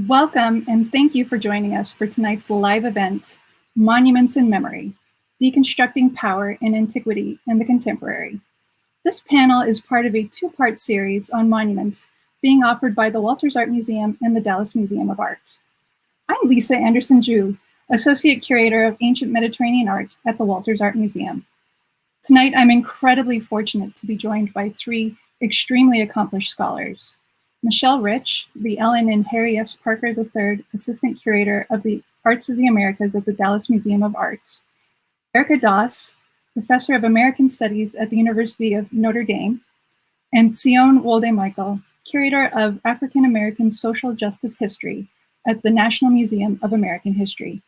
Welcome and thank you for joining us for tonight's live event, Monuments in Memory, Deconstructing Power in Antiquity and the Contemporary. This panel is part of a two-part series on monuments being offered by the Walters Art Museum and the Dallas Museum of Art. I'm Lisa Anderson-Zhu, Associate Curator of Ancient Mediterranean Art at the Walters Art Museum. Tonight, I'm incredibly fortunate to be joined by three extremely accomplished scholars. Michelle Rich, the Ellen and Harry S. Parker III Assistant Curator of the Arts of the Americas at the Dallas Museum of Art. Erika Doss, Professor of American Studies at the University of Notre Dame. And Tsione Wolde-Michael, Curator of African American Social Justice History at the National Museum of American History.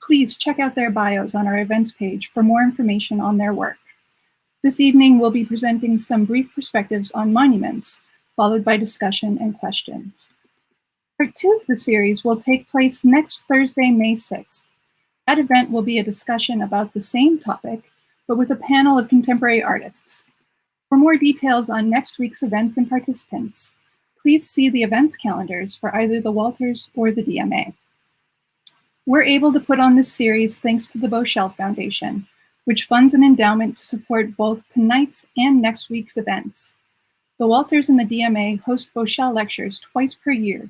Please check out their bios on our events page for more information on their work. This evening, we'll be presenting some brief perspectives on monuments, followed by discussion and questions. Part 2 of the series will take place next Thursday, May 6th. That event will be a discussion about the same topic, but with a panel of contemporary artists. For more details on next week's events and participants, please see the events calendars for either the Walters or the DMA. We're able to put on this series thanks to the Boschel Foundation, which funds an endowment to support both tonight's and next week's events. The Walters and the DMA host Boschel lectures twice per year,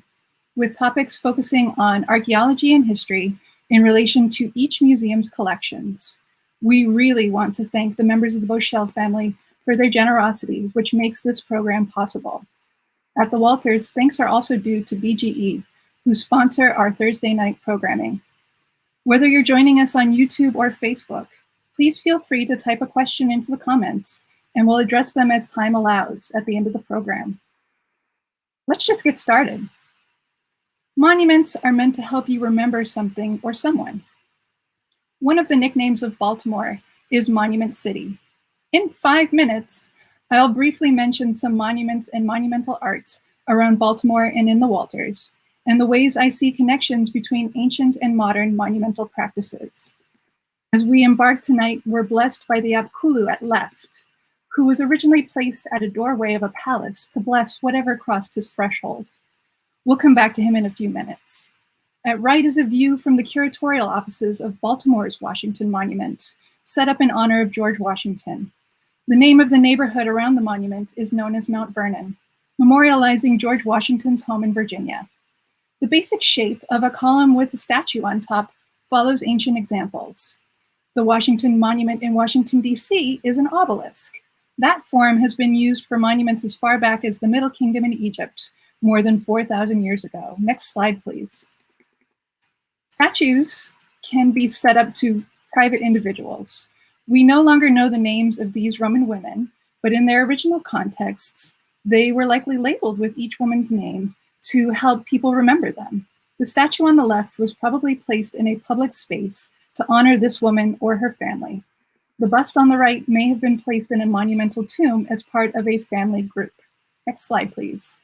with topics focusing on archaeology and history in relation to each museum's collections. We really want to thank the members of the Boschel family for their generosity, which makes this program possible. At the Walters, thanks are also due to BGE, who sponsor our Thursday night programming. Whether you're joining us on YouTube or Facebook, please feel free to type a question into the comments, and we'll address them as time allows at the end of the program. Let's just get started. Monuments are meant to help you remember something or someone. One of the nicknames of Baltimore is Monument City. In 5 minutes, I'll briefly mention some monuments and monumental arts around Baltimore and in the Walters, and the ways I see connections between ancient and modern monumental practices. As we embark tonight, we're blessed by the Apkulu at left, who was originally placed at a doorway of a palace to bless whatever crossed his threshold. We'll come back to him in a few minutes. At right is a view from the curatorial offices of Baltimore's Washington Monument, set up in honor of George Washington. The name of the neighborhood around the monument is known as Mount Vernon, memorializing George Washington's home in Virginia. The basic shape of a column with a statue on top follows ancient examples. The Washington Monument in Washington, D.C. is an obelisk. That form has been used for monuments as far back as the Middle Kingdom in Egypt, more than 4,000 years ago. Next slide, please. Statues can be set up to private individuals. We no longer know the names of these Roman women, but in their original contexts, they were likely labeled with each woman's name to help people remember them. The statue on the left was probably placed in a public space to honor this woman or her family. The bust on the right may have been placed in a monumental tomb as part of a family group. Next slide, please.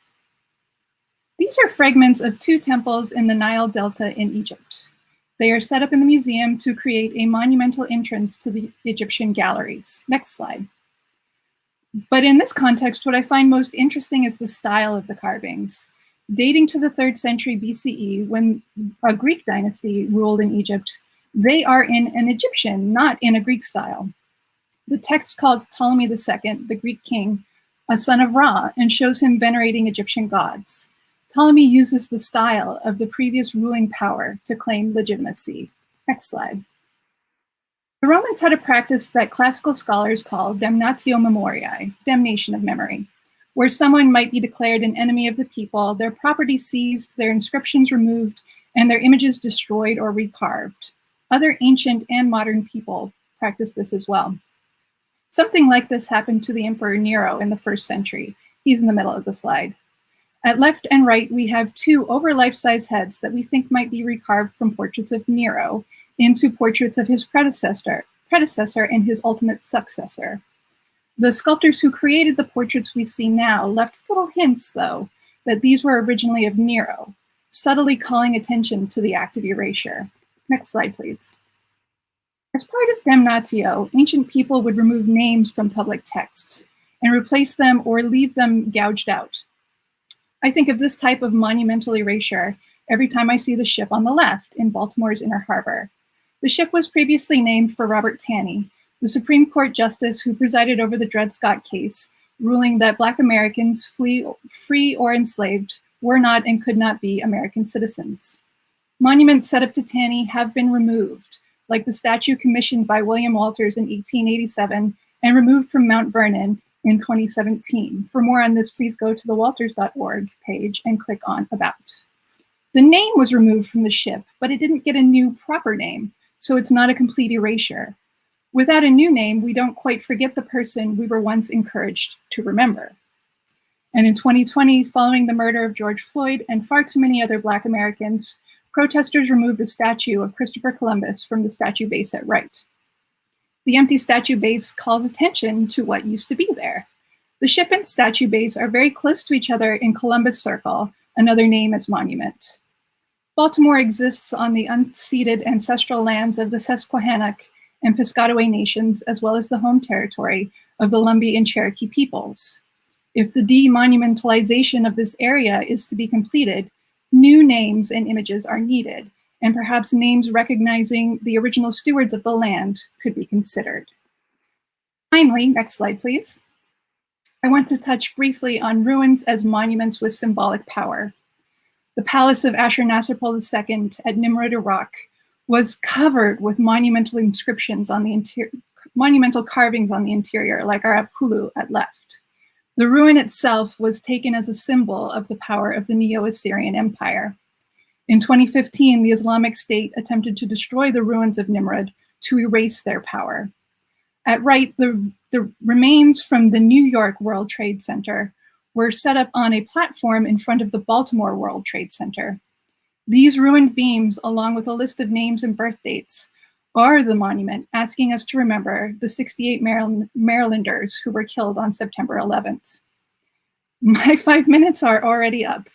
These are fragments of 2 temples in the Nile Delta in Egypt. They are set up in the museum to create a monumental entrance to the Egyptian galleries. Next slide. But in this context, what I find most interesting is the style of the carvings. Dating to the 3rd century BCE, when a Greek dynasty ruled in Egypt, they are in an Egyptian, not in a Greek style. The text calls Ptolemy II, the Greek king, a son of Ra, and shows him venerating Egyptian gods. Ptolemy uses the style of the previous ruling power to claim legitimacy. Next slide. The Romans had a practice that classical scholars call damnatio memoriae, damnation of memory, where someone might be declared an enemy of the people, their property seized, their inscriptions removed, and their images destroyed or recarved. Other ancient and modern people practice this as well. Something like this happened to the Emperor Nero in the 1st century. He's in the middle of the slide. At left and right, we have 2 over life-size heads that we think might be recarved from portraits of Nero into portraits of his predecessor and his ultimate successor. The sculptors who created the portraits we see now left little hints, though, that these were originally of Nero, subtly calling attention to the act of erasure. Next slide, please. As part of damnatio, ancient people would remove names from public texts and replace them or leave them gouged out. I think of this type of monumental erasure every time I see the ship on the left in Baltimore's Inner Harbor. The ship was previously named for Robert Taney, the Supreme Court Justice who presided over the Dred Scott case, ruling that Black Americans, free or enslaved, were not and could not be American citizens. Monuments set up to Taney have been removed, like the statue commissioned by William Walters in 1887 and removed from Mount Vernon in 2017. For more on this, please go to the walters.org page and click on About. The name was removed from the ship, but it didn't get a new proper name, so it's not a complete erasure. Without a new name, we don't quite forget the person we were once encouraged to remember. And in 2020, following the murder of George Floyd and far too many other Black Americans, protesters removed a statue of Christopher Columbus from the statue base at Wright. The empty statue base calls attention to what used to be there. The ship and statue base are very close to each other in Columbus Circle, another name as monument. Baltimore exists on the unceded ancestral lands of the Susquehannock and Piscataway nations, as well as the home territory of the Lumbee and Cherokee peoples. If the demonumentalization of this area is to be completed, new names and images are needed, and perhaps names recognizing the original stewards of the land could be considered. Finally, next slide, please. I want to touch briefly on ruins as monuments with symbolic power. The palace of Ashurnasirpal II at Nimrud, Iraq, was covered with monumental inscriptions on the monumental carvings on the interior, like our Apulu at left. The ruin itself was taken as a symbol of the power of the Neo-Assyrian Empire. In 2015, the Islamic State attempted to destroy the ruins of Nimrud to erase their power. At Wright, the remains from the New York World Trade Center were set up on a platform in front of the Baltimore World Trade Center. These ruined beams, along with a list of names and birth dates, are the monument asking us to remember the 68 Marylanders who were killed on September 11th. My 5 minutes are already up,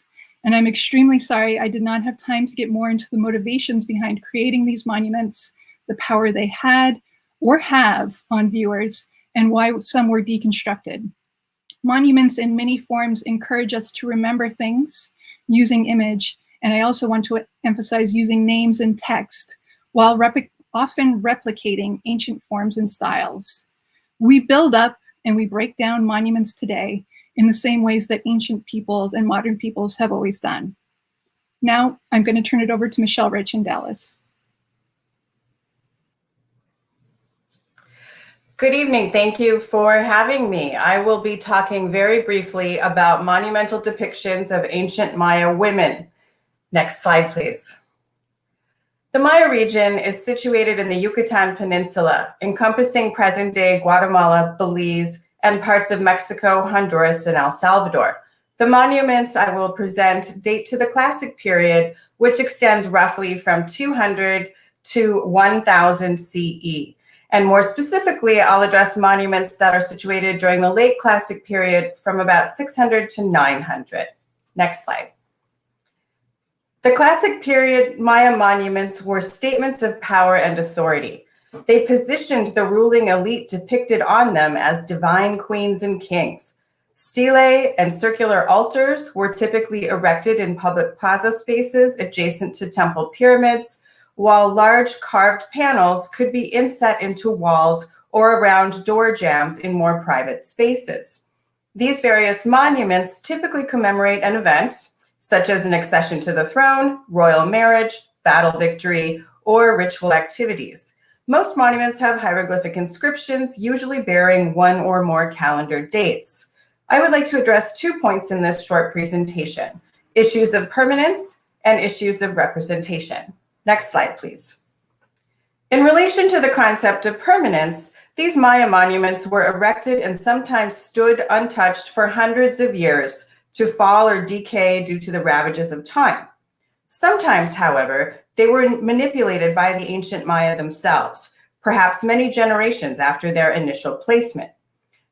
and I'm extremely sorry I did not have time to get more into the motivations behind creating these monuments, the power they had or have on viewers, and why some were deconstructed. Monuments in many forms encourage us to remember things using image, and I also want to emphasize using names and text while often replicating ancient forms and styles. We build up and we break down monuments today in the same ways that ancient peoples and modern peoples have always done. Now, I'm going to turn it over to Michelle Rich in Dallas. Good evening. Thank you for having me. I will be talking very briefly about monumental depictions of ancient Maya women. Next slide, please. The Maya region is situated in the Yucatan Peninsula, encompassing present-day Guatemala, Belize, and parts of Mexico, Honduras, and El Salvador. The monuments I will present date to the Classic period, which extends roughly from 200 to 1000 CE. And more specifically, I'll address monuments that are situated during the late Classic period from about 600 to 900. Next slide. The Classic period Maya monuments were statements of power and authority. They positioned the ruling elite depicted on them as divine queens and kings. Stelae and circular altars were typically erected in public plaza spaces adjacent to temple pyramids, while large carved panels could be inset into walls or around door jambs in more private spaces. These various monuments typically commemorate an event, such as an accession to the throne, royal marriage, battle victory, or ritual activities. Most monuments have hieroglyphic inscriptions, usually bearing one or more calendar dates. I would like to address 2 points in this short presentation: issues of permanence and issues of representation. Next slide, please. In relation to the concept of permanence, these Maya monuments were erected and sometimes stood untouched for hundreds of years to fall or decay due to the ravages of time. Sometimes, however, they were manipulated by the ancient Maya themselves, perhaps many generations after their initial placement.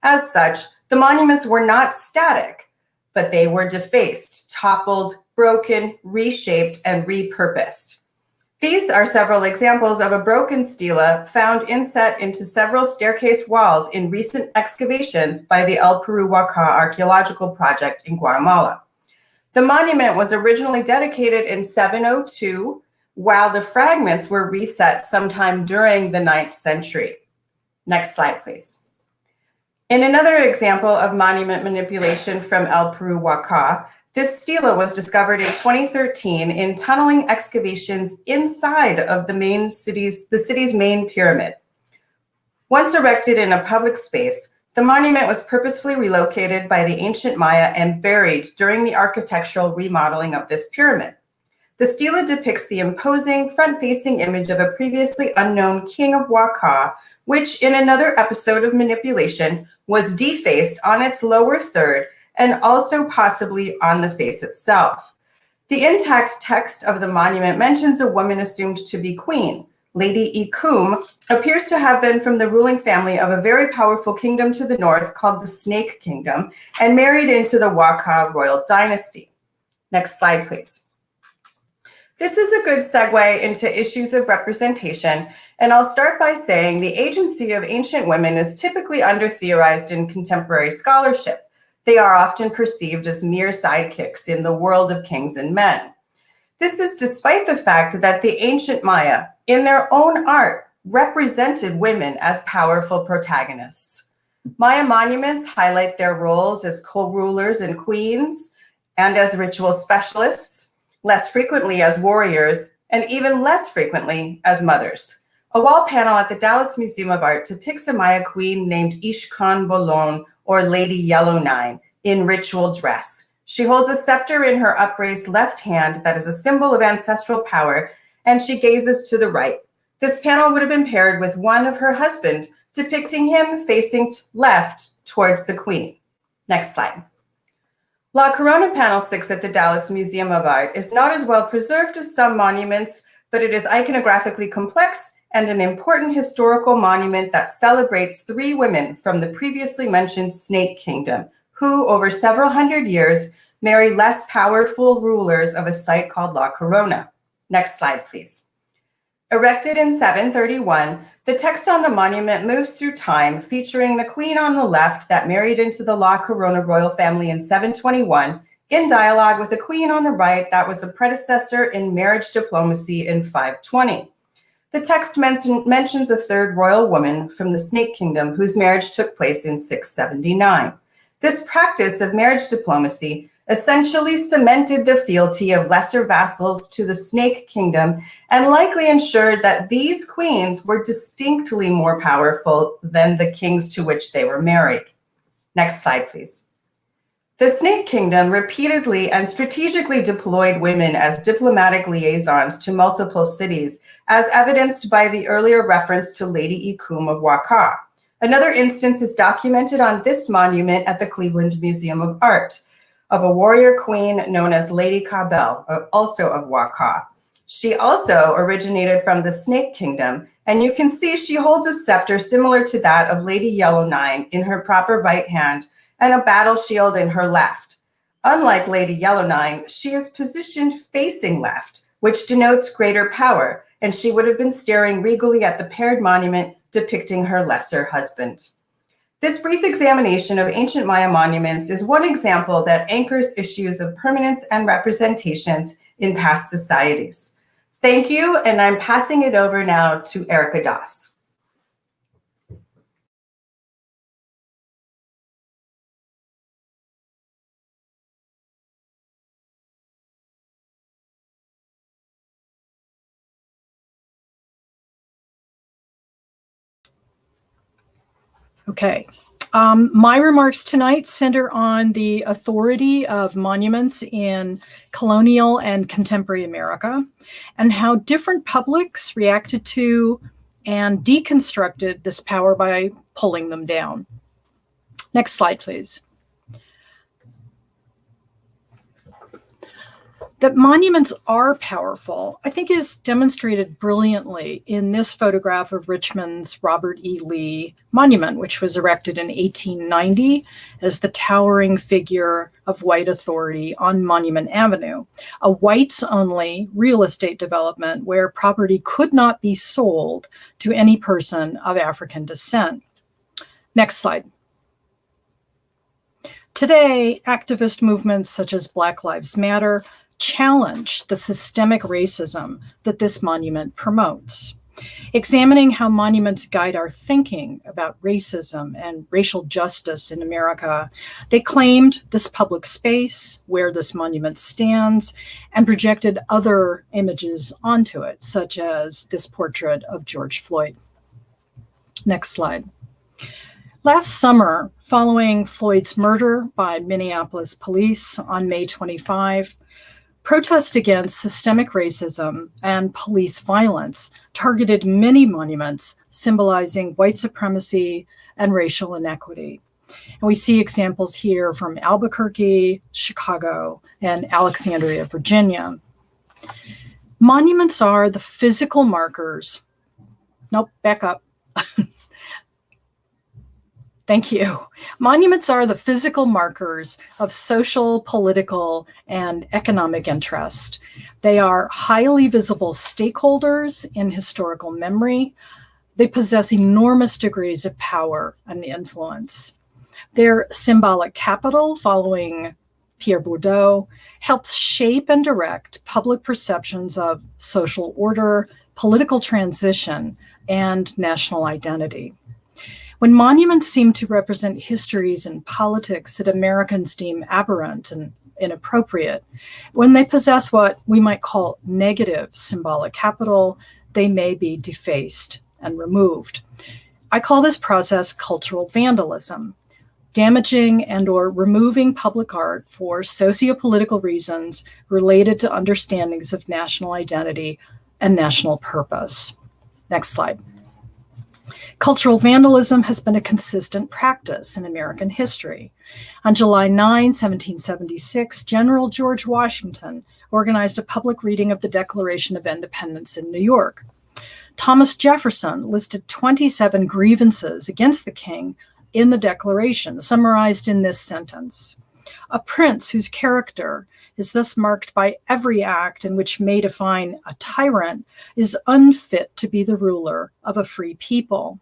As such, the monuments were not static, but they were defaced, toppled, broken, reshaped, and repurposed. These are several examples of a broken stela found inset into several staircase walls in recent excavations by the El Peru Huaca Archaeological Project in Guatemala. The monument was originally dedicated in 702, while the fragments were reset sometime during the 9th century. Next slide, please. In another example of monument manipulation from El Peru Huaca, this stela was discovered in 2013 in tunneling excavations inside of the city's main pyramid. Once erected in a public space, the monument was purposefully relocated by the ancient Maya and buried during the architectural remodeling of this pyramid. The stela depicts the imposing front-facing image of a previously unknown king of Huaca, which in another episode of manipulation was defaced on its lower third and also possibly on the face itself. The intact text of the monument mentions a woman assumed to be queen. Lady Ikum appears to have been from the ruling family of a very powerful kingdom to the north called the Snake Kingdom and married into the Huaca royal dynasty. Next slide, please. This is a good segue into issues of representation, and I'll start by saying the agency of ancient women is typically under-theorized in contemporary scholarship. They are often perceived as mere sidekicks in the world of kings and men. This is despite the fact that the ancient Maya, in their own art, represented women as powerful protagonists. Maya monuments highlight their roles as co-rulers and queens, and as ritual specialists, less frequently as warriors, and even less frequently as mothers. A wall panel at the Dallas Museum of Art depicts a Maya queen named Ishkan Bolon, or Lady Yellowknife, in ritual dress. She holds a scepter in her upraised left hand that is a symbol of ancestral power, and she gazes to the right. This panel would have been paired with one of her husband, depicting him facing left towards the queen. Next slide. La Corona Panel 6 at the Dallas Museum of Art is not as well preserved as some monuments, but it is iconographically complex and an important historical monument that celebrates 3 women from the previously mentioned Snake Kingdom, who, over several hundred years, marry less powerful rulers of a site called La Corona. Next slide, please. Erected in 731, the text on the monument moves through time, featuring the queen on the left that married into the La Corona royal family in 721, in dialogue with the queen on the right that was a predecessor in marriage diplomacy in 520. The text mentions a third royal woman from the Snake Kingdom whose marriage took place in 679. This practice of marriage diplomacy essentially cemented the fealty of lesser vassals to the Snake Kingdom and likely ensured that these queens were distinctly more powerful than the kings to which they were married. Next slide, please. The Snake Kingdom repeatedly and strategically deployed women as diplomatic liaisons to multiple cities, as evidenced by the earlier reference to Lady Ikum of Huaca. Another instance is documented on this monument at the Cleveland Museum of Art, of a warrior queen known as Lady Cabell, also of Huaca. She also originated from the Snake Kingdom, and you can see she holds a scepter similar to that of Lady Yellowknife in her proper right hand and a battle shield in her left. Unlike Lady Yellowknife, she is positioned facing left, which denotes greater power, and she would have been staring regally at the paired monument depicting her lesser husband. This brief examination of ancient Maya monuments is one example that anchors issues of permanence and representations in past societies. Thank you, and I'm passing it over now to Erika Doss. Okay. My remarks tonight center on the authority of monuments in colonial and contemporary America and how different publics reacted to and deconstructed this power by pulling them down. Next slide, please. That monuments are powerful, I think, is demonstrated brilliantly in this photograph of Richmond's Robert E. Lee Monument, which was erected in 1890 as the towering figure of white authority on Monument Avenue, a whites-only real estate development where property could not be sold to any person of African descent. Next slide. Today, activist movements such as Black Lives Matter challenge the systemic racism that this monument promotes. Examining how monuments guide our thinking about racism and racial justice in America, they claimed this public space where this monument stands and projected other images onto it, such as this portrait of George Floyd. Next slide. Last summer, following Floyd's murder by Minneapolis police on May 25, protests against systemic racism and police violence targeted many monuments symbolizing white supremacy and racial inequity. And we see examples here from Albuquerque, Chicago, and Alexandria, Virginia. Monuments are the physical markers. Nope, back up. Thank you. Monuments are the physical markers of social, political, and economic interest. They are highly visible stakeholders in historical memory. They possess enormous degrees of power and influence. Their symbolic capital, following Pierre Bourdieu, helps shape and direct public perceptions of social order, political transition, and national identity. When monuments seem to represent histories and politics that Americans deem aberrant and inappropriate, when they possess what we might call negative symbolic capital, they may be defaced and removed. I call this process cultural vandalism, damaging and or removing public art for sociopolitical reasons related to understandings of national identity and national purpose. Next slide. Cultural vandalism has been a consistent practice in American history. On July 9, 1776, General George Washington organized a public reading of the Declaration of Independence in New York. Thomas Jefferson listed 27 grievances against the king in the Declaration, summarized in this sentence: "A prince whose character is thus marked by every act in which may define a tyrant is unfit to be the ruler of a free people."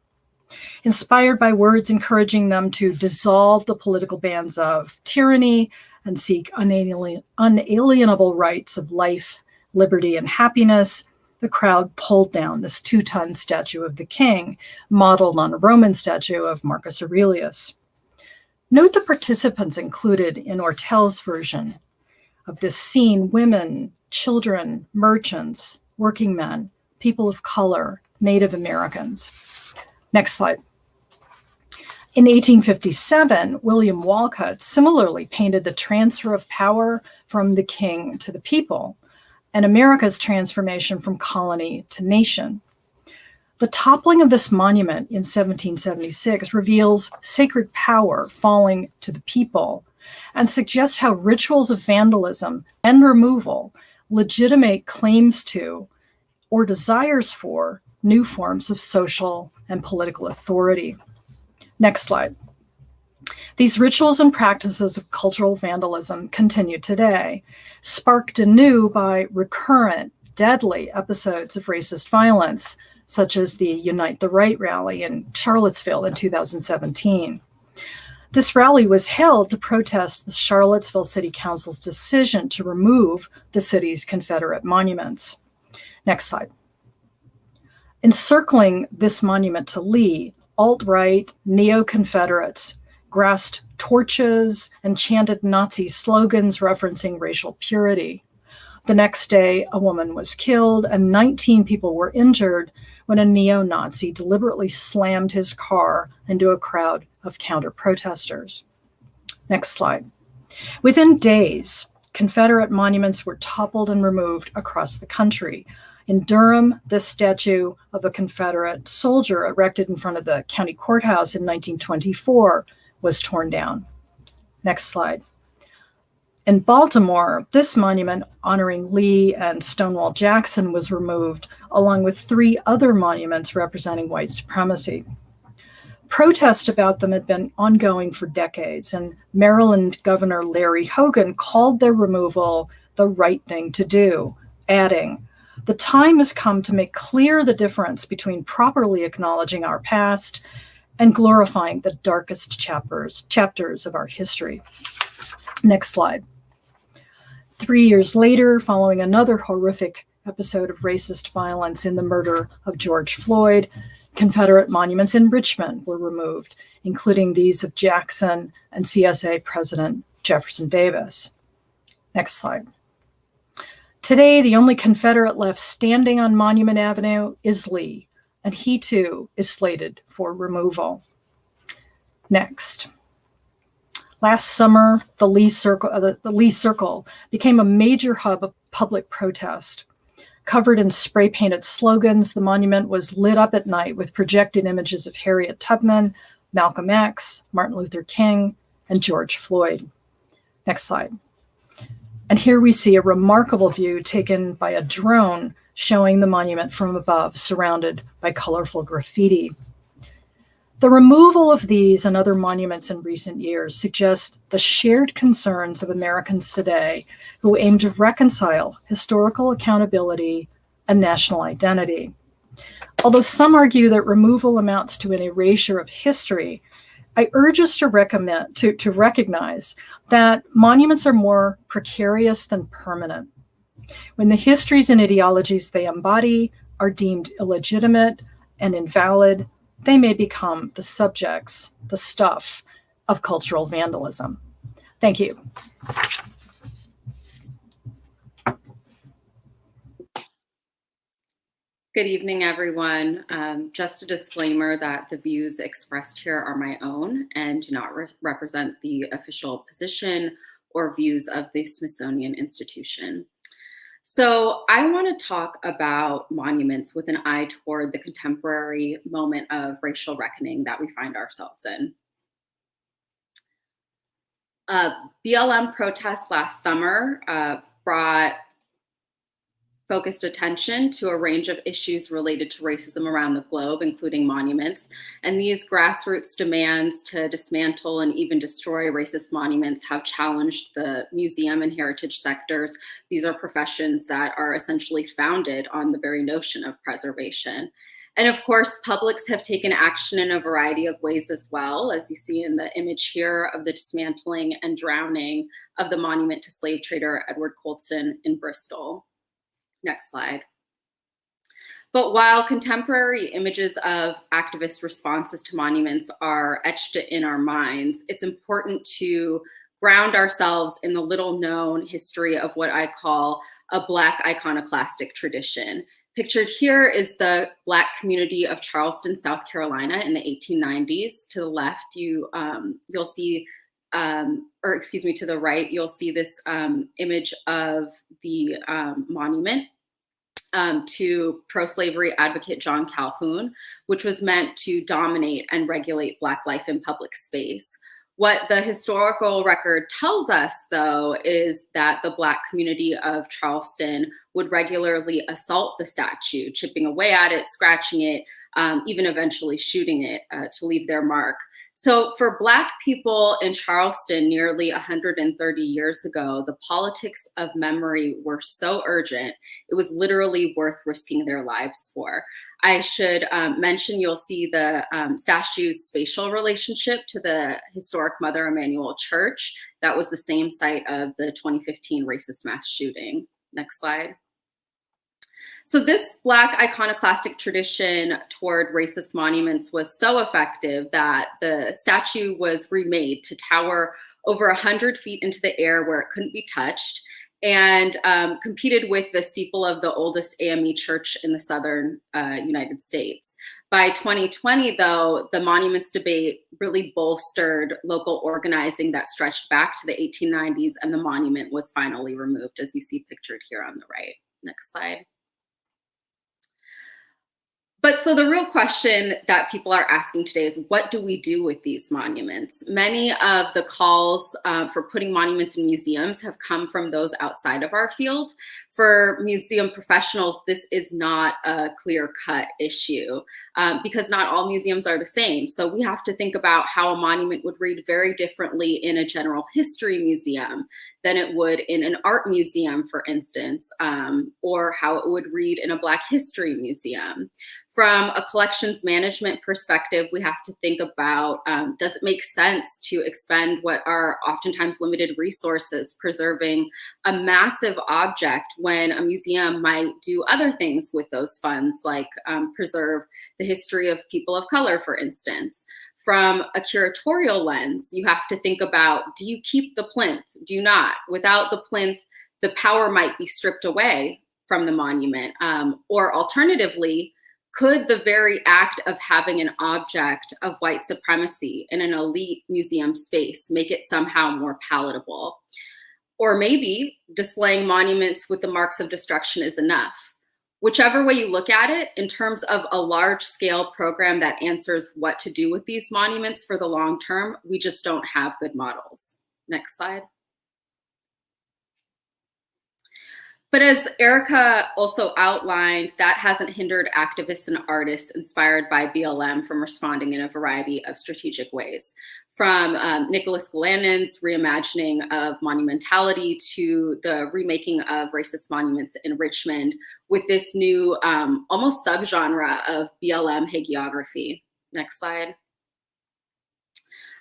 Inspired by words encouraging them to dissolve the political bands of tyranny and seek unalienable rights of life, liberty, and happiness, the crowd pulled down this 2-ton statue of the king, modeled on a Roman statue of Marcus Aurelius. Note the participants included in Ortel's version of this scene: women, children, merchants, working men, people of color, Native Americans. Next slide. In 1857, William Walcott similarly painted the transfer of power from the king to the people and America's transformation from colony to nation. The toppling of this monument in 1776 reveals sacred power falling to the people and suggests how rituals of vandalism and removal legitimate claims to or desires for new forms of social and political authority. Next slide. These rituals and practices of cultural vandalism continue today, sparked anew by recurrent, deadly episodes of racist violence, such as the Unite the Right rally in Charlottesville in 2017. This rally was held to protest the Charlottesville City Council's decision to remove the city's Confederate monuments. Next slide. Encircling this monument to Lee, alt-right neo-Confederates grasped torches and chanted Nazi slogans referencing racial purity. The next day, a woman was killed and 19 people were injured when a neo-Nazi deliberately slammed his car into a crowd of counter-protesters. Next slide. Within days, Confederate monuments were toppled and removed across the country. In Durham, this statue of a Confederate soldier erected in front of the county courthouse in 1924 was torn down. Next slide. In Baltimore, this monument honoring Lee and Stonewall Jackson was removed, along with 3 other monuments representing white supremacy. Protests about them had been ongoing for decades, and Maryland Governor Larry Hogan called their removal the right thing to do, adding, "The time has come to make clear the difference between properly acknowledging our past and glorifying the darkest chapters of our history. Next slide. 3 years later, following another horrific episode of racist violence in the murder of George Floyd, Confederate monuments in Richmond were removed, including these of Jackson and CSA President Jefferson Davis. Next slide. Today, the only Confederate left standing on Monument Avenue is Lee, and he too is slated for removal. Next. Last summer, the Lee Circle became a major hub of public protest. Covered in spray-painted slogans, the monument was lit up at night with projected images of Harriet Tubman, Malcolm X, Martin Luther King, and George Floyd. Next slide. And here we see a remarkable view taken by a drone showing the monument from above, surrounded by colorful graffiti. The removal of these and other monuments in recent years suggests the shared concerns of Americans today who aim to reconcile historical accountability and national identity. Although some argue that removal amounts to an erasure of history, I urge us to recognize that monuments are more precarious than permanent. When the histories and ideologies they embody are deemed illegitimate and invalid, they may become the subjects, the stuff of cultural vandalism. Thank you. Good evening, everyone. Just a disclaimer that the views expressed here are my own and do not represent the official position or views of the Smithsonian Institution. So I want to talk about monuments with an eye toward the contemporary moment of racial reckoning that we find ourselves in. BLM protests last summer brought focused attention to a range of issues related to racism around the globe, including monuments. And these grassroots demands to dismantle and even destroy racist monuments have challenged the museum and heritage sectors. These are professions that are essentially founded on the very notion of preservation. And of course, publics have taken action in a variety of ways as well, as you see in the image here of the dismantling and drowning of the monument to slave trader Edward Colston in Bristol. Next slide. But while contemporary images of activist responses to monuments are etched in our minds, it's important to ground ourselves in the little known history of what I call a Black iconoclastic tradition. Pictured here is the Black community of Charleston, South Carolina in the 1890s. To the left, you'll see or excuse me, to the right, you'll see this image of the monument to pro-slavery advocate John Calhoun, which was meant to dominate and regulate Black life in public space. What the historical record tells us, though, is that the Black community of Charleston would regularly assault the statue, chipping away at it, scratching it, even eventually shooting it to leave their mark. So for Black people in Charleston nearly 130 years ago, the politics of memory were so urgent, it was literally worth risking their lives for. I should mention, you'll see the statue's spatial relationship to the historic Mother Emanuel Church. That was the same site of the 2015 racist mass shooting. Next slide. So this Black iconoclastic tradition toward racist monuments was so effective that the statue was remade to tower over 100 feet into the air where it couldn't be touched, and competed with the steeple of the oldest AME church in the southern United States. By 2020, though, the monuments debate really bolstered local organizing that stretched back to the 1890s, and the monument was finally removed, as you see pictured here on the right. Next slide. But so the real question that people are asking today is, what do we do with these monuments? Many of the calls for putting monuments in museums have come from those outside of our field. For museum professionals, this is not a clear-cut issue because not all museums are the same. So we have to think about how a monument would read very differently in a general history museum than it would in an art museum, for instance, or how it would read in a Black history museum. From a collections management perspective, we have to think about, does it make sense to expend what are oftentimes limited resources preserving a massive object when a museum might do other things with those funds, like preserve the history of people of color, for instance. From a curatorial lens, you have to think about, do you keep the plinth? Do you not? Without the plinth, the power might be stripped away from the monument. Or alternatively, could the very act of having an object of white supremacy in an elite museum space make it somehow more palatable? Or maybe displaying monuments with the marks of destruction is enough. Whichever way you look at it, in terms of a large-scale program that answers what to do with these monuments for the long term, we just don't have good models. Next slide. But as Erika also outlined, that hasn't hindered activists and artists inspired by BLM from responding in a variety of strategic ways. From Nicholas Galanan's reimagining of monumentality to the remaking of racist monuments in Richmond with this new almost subgenre of BLM hagiography. Next slide.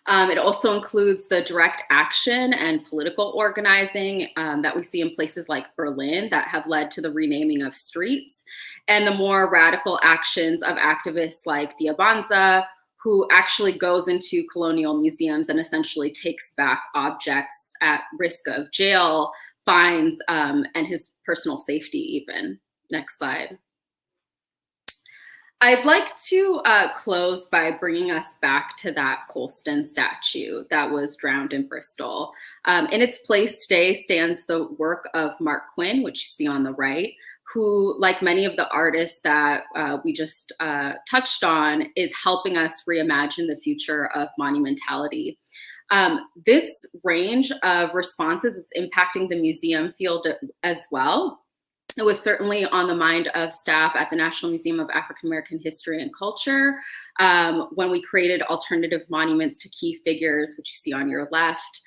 It also includes the direct action and political organizing that we see in places like Berlin that have led to the renaming of streets, and the more radical actions of activists like Diabanza, who actually goes into colonial museums and essentially takes back objects at risk of jail, fines, and his personal safety even. Next slide. I'd like to close by bringing us back to that Colston statue that was drowned in Bristol. In its place today stands the work of Mark Quinn, which you see on the right, who, like many of the artists that we just touched on, is helping us reimagine the future of monumentality. This range of responses is impacting the museum field as well. It was certainly on the mind of staff at the National Museum of African American History and Culture when we created alternative monuments to key figures, which you see on your left.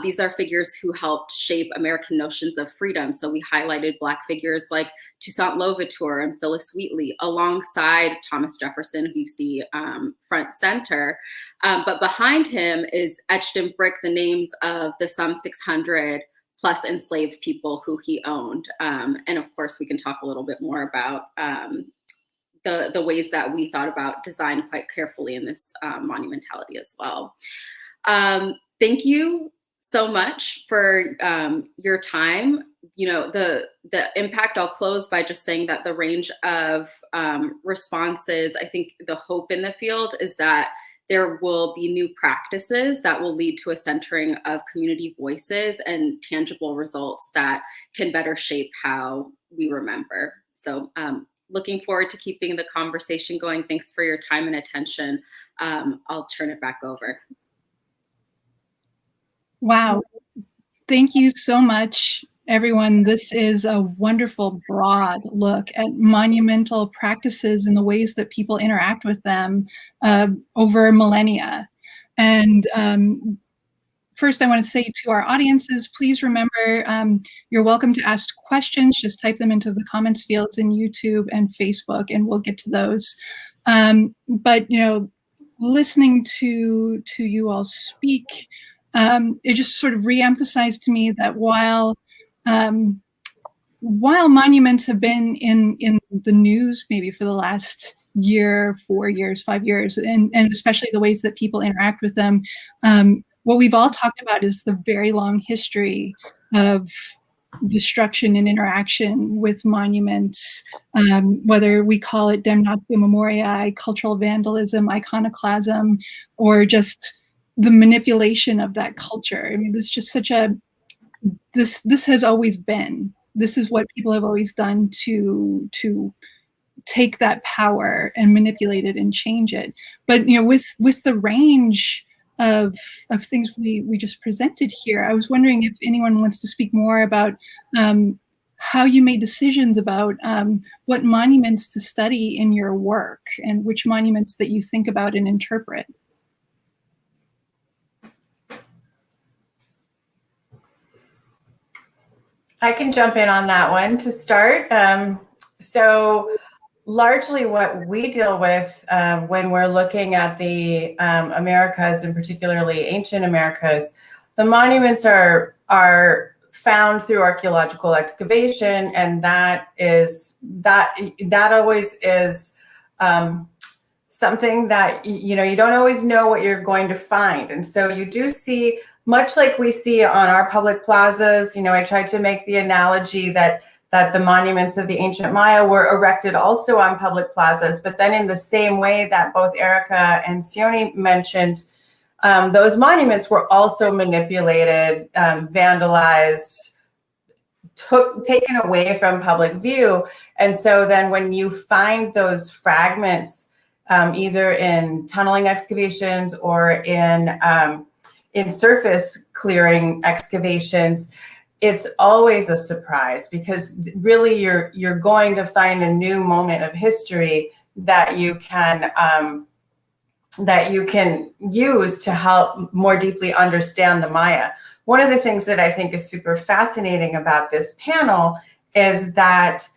These are figures who helped shape American notions of freedom. So we highlighted Black figures like Toussaint Louverture and Phyllis Wheatley alongside Thomas Jefferson, who you see front center. But behind him is etched in brick the names of the some 600 plus enslaved people who he owned. And of course, we can talk a little bit more about the ways that we thought about design quite carefully in this monumentality as well. Thank you so much for your time. You know, the impact, I'll close by just saying that the range of responses, I think the hope in the field is that there will be new practices that will lead to a centering of community voices and tangible results that can better shape how we remember. So looking forward to keeping the conversation going. Thanks for your time and attention. I'll turn it back over. Wow. Thank you so much, everyone. This is a wonderful, broad look at monumental practices and the ways that people interact with them over millennia. And first, I want to say to our audiences, please remember you're welcome to ask questions. Just type them into the comments fields in YouTube and Facebook, and we'll get to those. But, you know, listening to you all speak, it just sort of reemphasized to me that while monuments have been in the news maybe for the last year, 4 years, 5 years, and especially the ways that people interact with them, what we've all talked about is the very long history of destruction and interaction with monuments, whether we call it damnatio memoriae, cultural vandalism, iconoclasm, or just the manipulation of that culture. I mean, there's just such a, this has always been, this is what people have always done to take that power and manipulate it and change it. But, you know, with the range of things we just presented here, I was wondering if anyone wants to speak more about how you made decisions about what monuments to study in your work and which monuments that you think about and interpret. I can jump in on that one to start. So largely what we deal with when we're looking at the Americas, and particularly ancient Americas, the monuments are found through archaeological excavation, and that always is something that you don't always know what you're going to find. And so you do see, much like we see on our public plazas, I tried to make the analogy that the monuments of the ancient Maya were erected also on public plazas, but then in the same way that both Erika and Tsione mentioned, those monuments were also manipulated, vandalized, taken away from public view. And so then when you find those fragments, either in tunneling excavations or in surface clearing excavations, it's always a surprise, because really you're going to find a new moment of history that you can use to help more deeply understand the Maya. One of the things that I think is super fascinating about this panel is that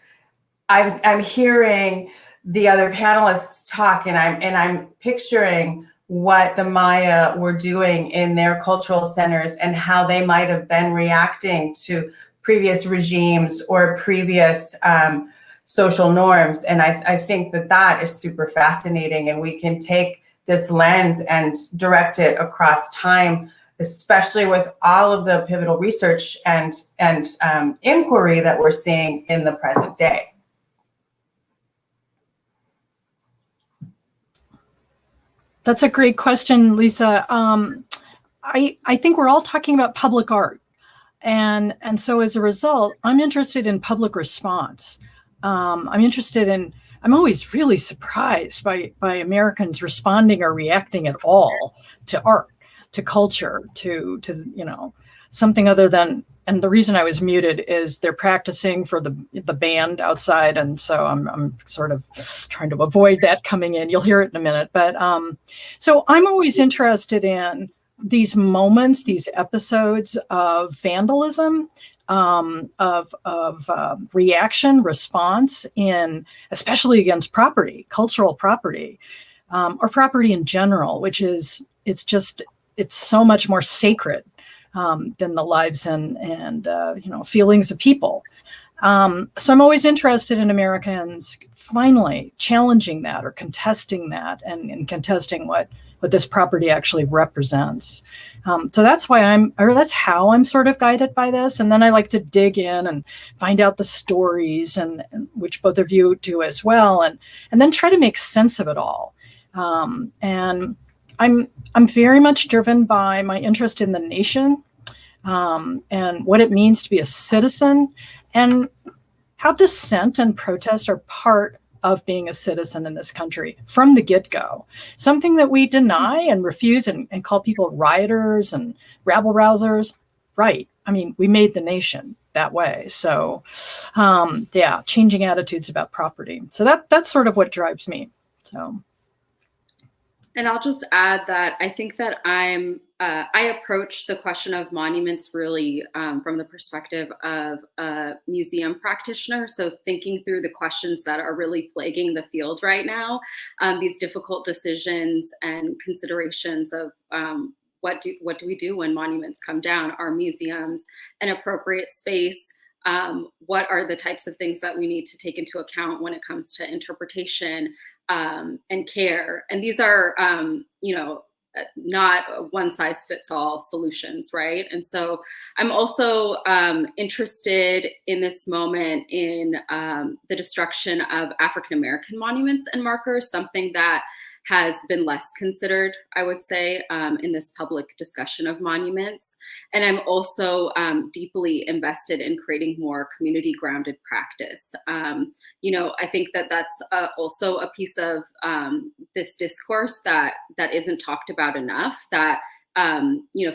I'm hearing the other panelists talk, and I'm picturing what the Maya were doing in their cultural centers and how they might have been reacting to previous regimes or previous social norms. And I think that is super fascinating, and we can take this lens and direct it across time, especially with all of the pivotal research and inquiry that we're seeing in the present day. That's a great question, Lisa. I think we're all talking about public art. And so as a result, I'm interested in public response. I'm always really surprised by Americans responding or reacting at all to art, to culture, to something other than, and the reason I was muted is they're practicing for the band outside. And so I'm sort of trying to avoid that coming in. You'll hear it in a minute. But so I'm always interested in these moments, these episodes of vandalism, of reaction, response, especially against property, cultural property, or property in general, which is, it's so much more sacred than the lives and feelings of people. So I'm always interested in Americans finally challenging that or contesting that and contesting what this property actually represents. So that's that's how I'm sort of guided by this. And then I like to dig in and find out the stories, and which both of you do as well, and then try to make sense of it all. And I'm very much driven by my interest in the nation, and what it means to be a citizen, and how dissent and protest are part of being a citizen in this country from the get-go. Something that we deny and refuse and call people rioters and rabble-rousers. Right. I mean, we made the nation that way. So changing attitudes about property. So that's sort of what drives me. So. And I'll just add that I think that I approach the question of monuments really from the perspective of a museum practitioner. So thinking through the questions that are really plaguing the field right now, these difficult decisions and considerations of what do we do when monuments come down? Are museums an appropriate space? What are the types of things that we need to take into account when it comes to interpretation and care? And these are, not one-size-fits-all solutions, right? And so I'm also interested in this moment in the destruction of African-American monuments and markers, something that has been less considered, I would say, in this public discussion of monuments. And I'm also deeply invested in creating more community-grounded practice. I think that that's also a piece of this discourse that isn't talked about enough, that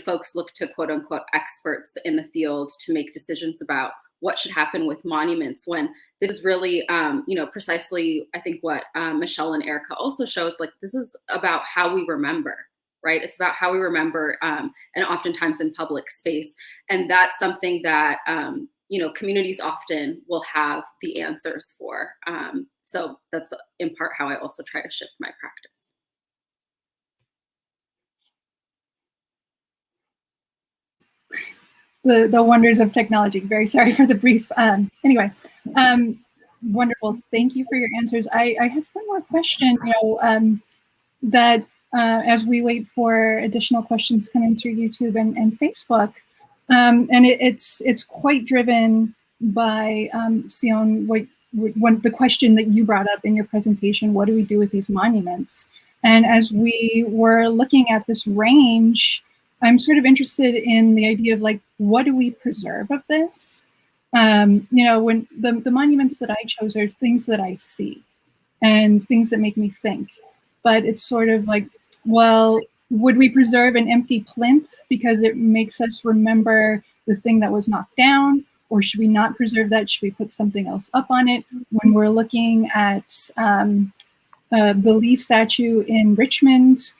folks look to quote unquote experts in the field to make decisions about what should happen with monuments, when this is really, precisely, I think what Michelle and Erika also shows, like, this is about how we remember, right? It's about how we remember, and oftentimes in public space. And that's something that, communities often will have the answers for. So that's in part how I also try to shift my practice. The wonders of technology. Very sorry for the brief. Anyway, wonderful. Thank you for your answers. I have one more question, that as we wait for additional questions coming through YouTube and Facebook, and it's quite driven by Tsione, the question that you brought up in your presentation, what do we do with these monuments? And as we were looking at this range, I'm sort of interested in the idea of like, what do we preserve of this? When the monuments that I chose are things that I see and things that make me think. But it's sort of like, well, would we preserve an empty plinth because it makes us remember the thing that was knocked down? Or should we not preserve that? Should we put something else up on it? When we're looking at the Lee statue in Richmond,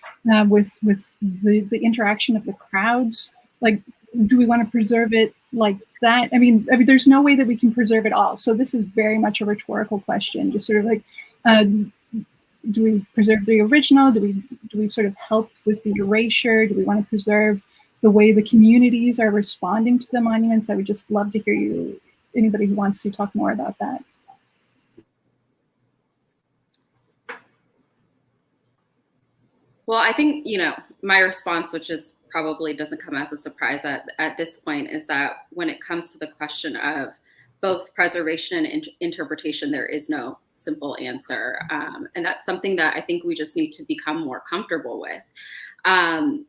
with the interaction of the crowds, like, do we want to preserve it like that? I mean, there's no way that we can preserve it all. So this is very much a rhetorical question, just sort of like, do we preserve the original? Do we sort of help with the erasure? Do we want to preserve the way the communities are responding to the monuments? I would just love to hear anybody who wants to talk more about that. Well, I think, my response, which is probably doesn't come as a surprise at this point, is that when it comes to the question of both preservation and interpretation, there is no simple answer. And that's something that I think we just need to become more comfortable with. I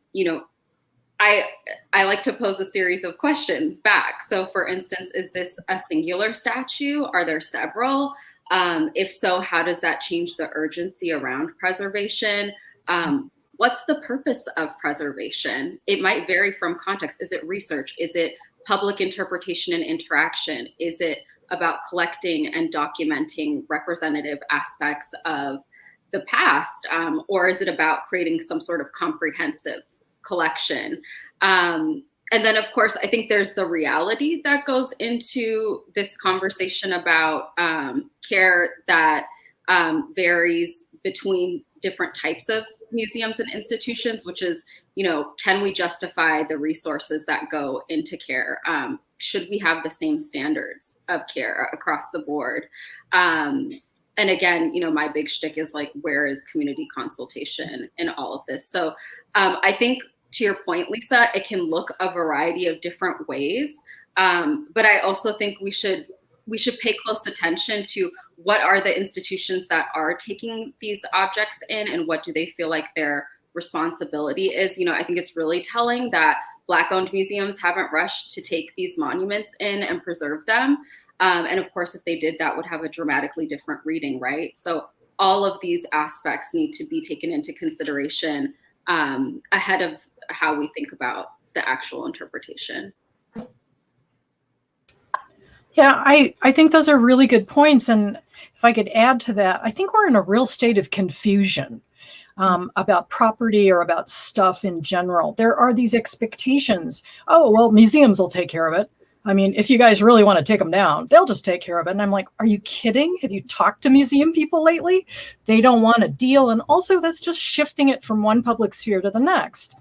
like to pose a series of questions back. So for instance, is this a singular statue? Are there several? If so, how does that change the urgency around preservation? What's the purpose of preservation? It might vary from context. Is it research? Is it public interpretation and interaction? Is it about collecting and documenting representative aspects of the past? Or is it about creating some sort of comprehensive collection? And then, of course, I think there's the reality that goes into this conversation about care that varies between different types of museums and institutions, which is, can we justify the resources that go into care? Should we have the same standards of care across the board? And again, my big shtick is like, where is community consultation in all of this? So I think, to your point, Lisa, it can look a variety of different ways. But I also think we should pay close attention to what are the institutions that are taking these objects in, and what do they feel like their responsibility is. I think it's really telling that Black-owned museums haven't rushed to take these monuments in and preserve them. And of course, if they did, that would have a dramatically different reading, right? So all of these aspects need to be taken into consideration ahead of how we think about the actual interpretation. Yeah, I think those are really good points. And if I could add to that, I think we're in a real state of confusion about property or about stuff in general. There are these expectations. Oh, well, museums will take care of it. I mean, if you guys really want to take them down, they'll just take care of it. And I'm like, are you kidding? Have you talked to museum people lately? They don't want a deal. And also, that's just shifting it from one public sphere to the next.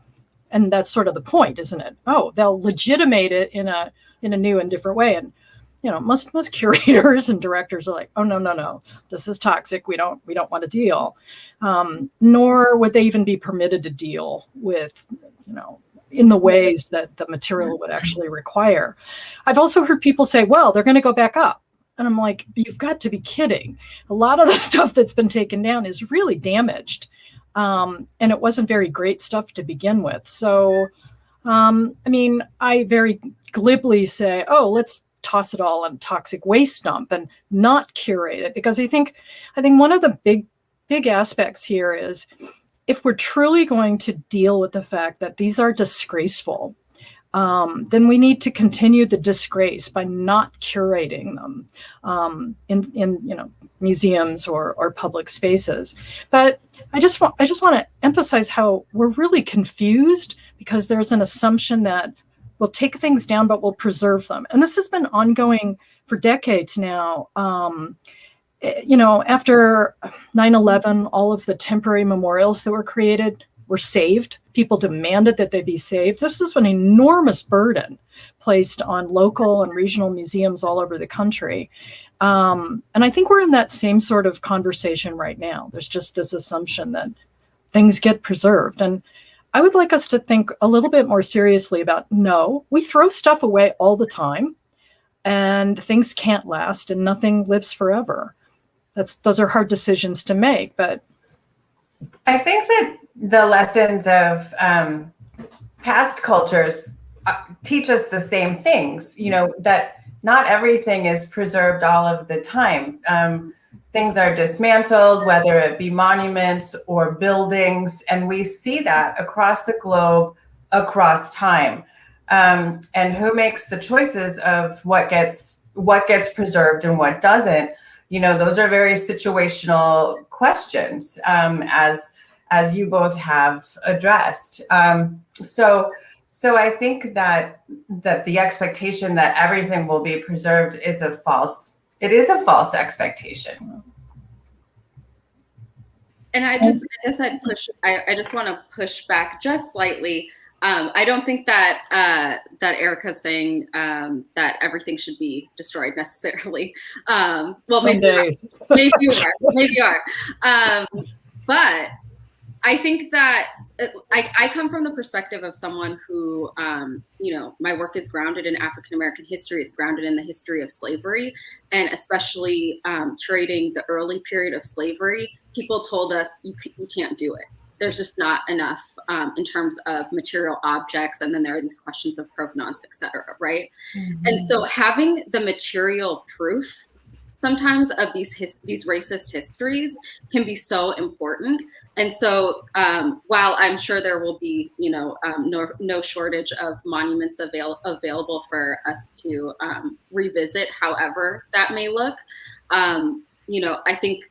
And that's sort of the point, isn't it? Oh, they'll legitimate it in a new and different way. And most curators and directors are like, oh, no, this is toxic. We don't want to deal. Nor would they even be permitted to deal with, in the ways that the material would actually require. I've also heard people say, well, they're going to go back up. And I'm like, you've got to be kidding. A lot of the stuff that's been taken down is really damaged. And it wasn't very great stuff to begin with. So, I very glibly say, oh, let's toss it all in toxic waste dump and not curate it, because I think one of the big aspects here is, if we're truly going to deal with the fact that these are disgraceful, then we need to continue the disgrace by not curating them in museums or public spaces. But I just want to emphasize how we're really confused, because there's an assumption that we'll take things down, but we'll preserve them. And this has been ongoing for decades now. After 9/11, all of the temporary memorials that were created were saved. People demanded that they be saved. This is an enormous burden placed on local and regional museums all over the country. And I think we're in that same sort of conversation right now. There's just this assumption that things get preserved. And I would like us to think a little bit more seriously about, no, we throw stuff away all the time and things can't last and nothing lives forever. Those are hard decisions to make, but I think that the lessons of past cultures teach us the same things, that not everything is preserved all of the time. Things are dismantled, whether it be monuments or buildings, and we see that across the globe, across time. And who makes the choices of what gets preserved and what doesn't? Those are very situational questions, as you both have addressed. So I think that the expectation that everything will be preserved is a false expectation. And I just want to push back just slightly. I don't think that Erika's saying that everything should be destroyed necessarily. Maybe you are. But I think that I come from the perspective of someone who, my work is grounded in African American history. It's grounded in the history of slavery, and especially curating the early period of slavery. People told us you can't do it. There's just not enough in terms of material objects. And then there are these questions of provenance, et cetera, right? Mm-hmm. And so having the material proof sometimes of these racist histories can be so important. And so while I'm sure there will be, no shortage of monuments available for us to revisit, however that may look, I think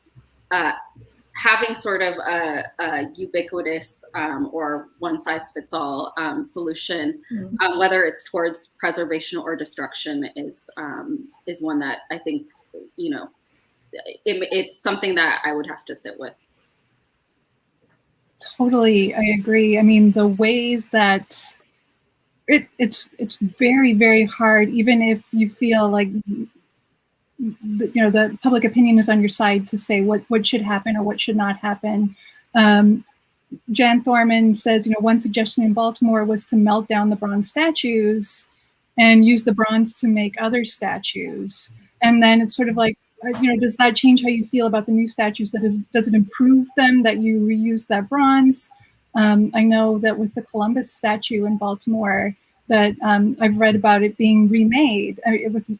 having sort of a ubiquitous or one-size-fits-all solution, mm-hmm. Whether it's towards preservation or destruction, is one that I think, it's something that I would have to sit with. Totally, I agree. I mean, the way that it's very, very hard, even if you feel like the public opinion is on your side, to say what should happen or what should not happen. Jan Thorman says, one suggestion in Baltimore was to melt down the bronze statues and use the bronze to make other statues. And then it's sort of like, does that change how you feel about the new statues? Does it improve them that you reuse that bronze? I know that with the Columbus statue in Baltimore, that I've read about it being remade. It was,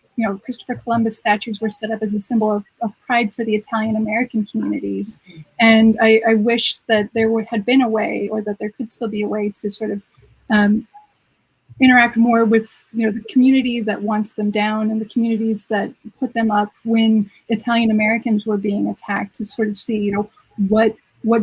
Christopher Columbus statues were set up as a symbol of pride for the Italian American communities. And I wish that there had been a way, or that there could still be a way, to sort of interact more with the community that wants them down and the communities that put them up when Italian Americans were being attacked, to sort of see what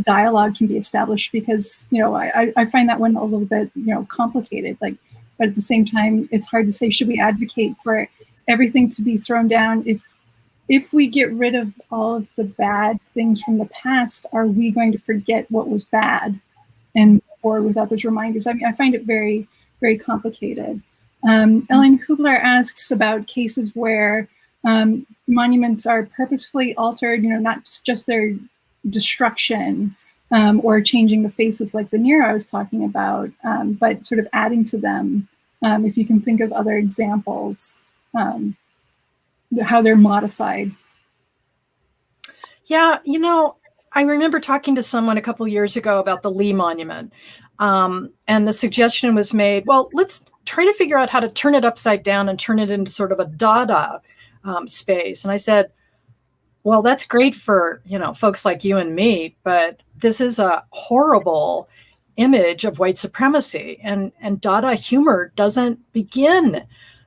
dialogue can be established, because I find that one a little bit complicated. But at the same time, it's hard to say, should we advocate for everything to be thrown down? If we get rid of all of the bad things from the past, are we going to forget what was bad and forward without those reminders? I mean, I find it very, very complicated. Ellen Hubler asks about cases where monuments are purposefully altered, not just their destruction or changing the faces like the Nero I was talking about, but sort of adding to them. If you can think of other examples, how they're modified. Yeah, I remember talking to someone a couple of years ago about the Lee Monument. And the suggestion was made, well, let's try to figure out how to turn it upside down and turn it into sort of a Dada space. And I said, well, that's great for, folks like you and me, but this is a horrible image of white supremacy. And Dada humor doesn't begin